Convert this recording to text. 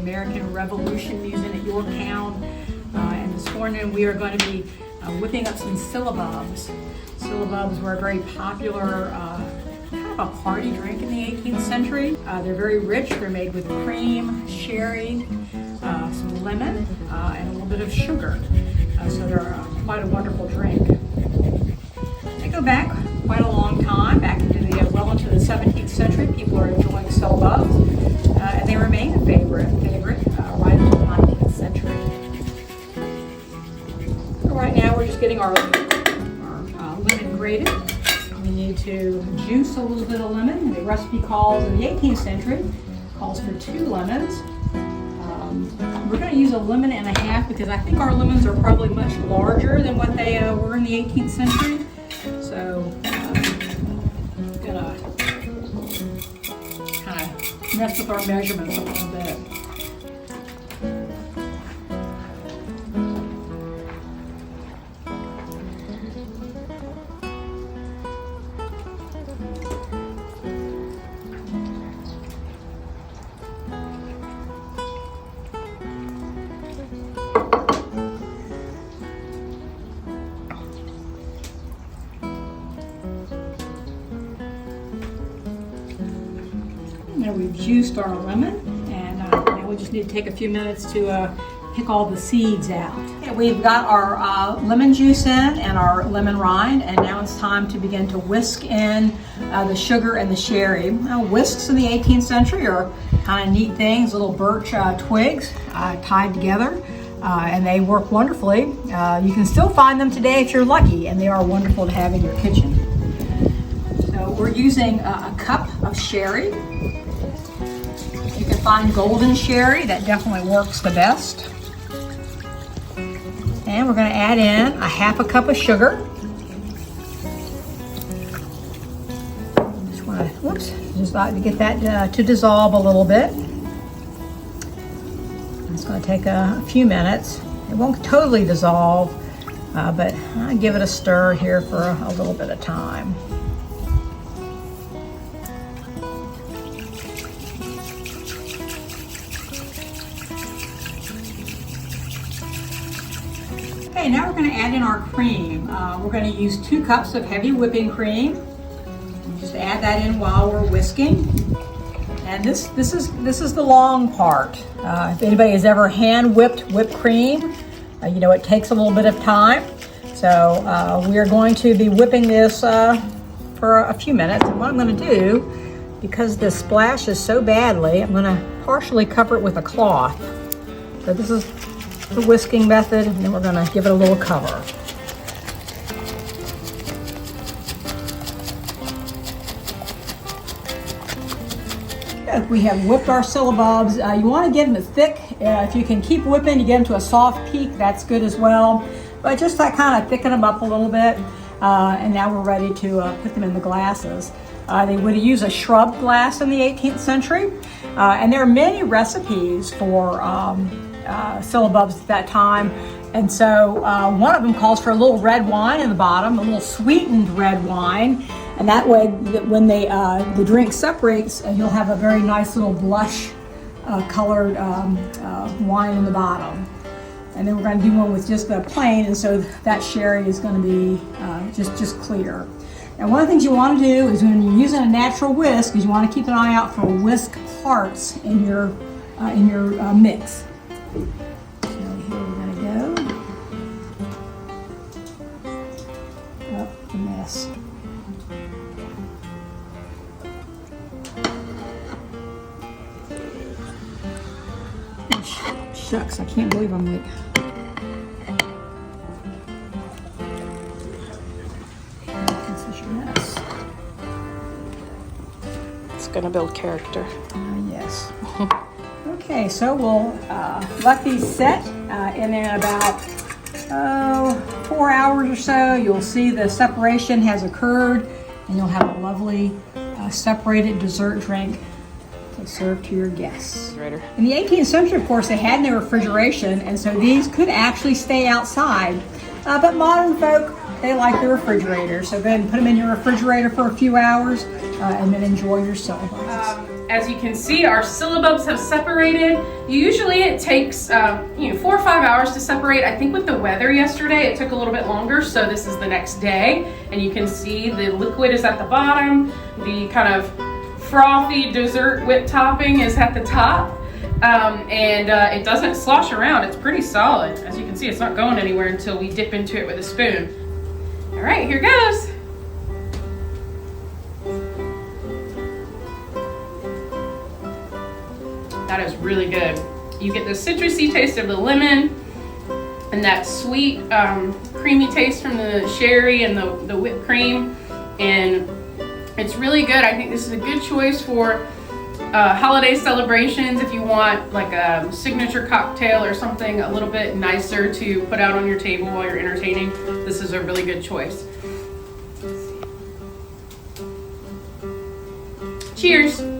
American Revolution Museum at Yorktown. And this morning we are going to be whipping up some syllabubs. Syllabubs were a very popular kind of a party drink in the 18th century. They're very rich. They're made with cream, sherry, some lemon, and a little bit of sugar. So they're quite a wonderful drink. They go back quite a long time, back into the well into the 17th century. People are enjoying syllabubs, and they remain a favorite right into the 19th century. So right now we're just getting our lemon grated. We need to juice a little bit of lemon. The recipe calls in the 18th century calls for 2 lemons. We're going to use a lemon and a half because I think our lemons are probably much larger than what they were in the 18th century. So I'm going to kind of mess with our measurements a little bit. Now we've juiced our lemon, and now we just need to take a few minutes to pick all the seeds out. Okay, we've got our lemon juice in and our lemon rind, and now it's time to begin to whisk in the sugar and the sherry. Whisks in the 18th century are kind of neat things, little birch twigs tied together, and they work wonderfully. You can still find them today if you're lucky, and they are wonderful to have in your kitchen. So we're using a cup of sherry. You can find golden sherry, that definitely works the best. And we're going to add in a half a cup of sugar. Just like to get that to dissolve a little bit. It's going to take a few minutes. It won't totally dissolve, but I'll give it a stir here for a little bit of time. Okay, now we're going to add in our cream. We're going to use 2 cups of heavy whipping cream. Just add that in while we're whisking. And this is the long part. If anybody has ever hand whipped whipped cream, you know it takes a little bit of time. So we are going to be whipping this for a few minutes. And what I'm going to do, because this splashes so badly, I'm going to partially cover it with a cloth. So this is the whisking method, and then we're going to give it a little cover. We have whipped our syllabubs. You want to get them thick. If you can keep whipping, you get them to a soft peak, that's good as well. But just to kind of thicken them up a little bit. And now we're ready to put them in the glasses. They would use a shrub glass in the 18th century. And there are many recipes for syllabubs at that time, and so one of them calls for a little red wine in the bottom, a little sweetened red wine, and that way when the drink separates, you'll have a very nice little blush colored wine in the bottom. And then we're going to do one with just the plain, and so that sherry is going to be just clear. Now one of the things you want to do is when you're using a natural whisk is you want to keep an eye out for whisk parts in your mix. So here we're going to go. Oh, a mess. Shucks, I can't believe I'm late. That's such a mess. It's going to build character. Yes. Okay, so we'll let these set, and in about 4 hours or so, you'll see the separation has occurred, and you'll have a lovely separated dessert drink to serve to your guests. In the 18th century, of course, they had no refrigeration, and so these could actually stay outside. But modern folk, they like the refrigerator, so go ahead and put them in your refrigerator for a few hours, and then enjoy your syllabubs. as you can see, our syllabubs have separated. Usually it takes 4 or 5 hours to separate. I think with the weather yesterday, it took a little bit longer, so this is the next day. And you can see the liquid is at the bottom. The kind of frothy dessert whipped topping is at the top. It doesn't slosh around. It's pretty solid. As you can see, it's not going anywhere until we dip into it with a spoon. All right, here goes. That is really good. You get the citrusy taste of the lemon and that sweet, creamy taste from the sherry and the whipped cream. And it's really good. I think this is a good choice for holiday celebrations. If you want like a signature cocktail or something a little bit nicer to put out on your table while you're entertaining, this is a really good choice. Cheers.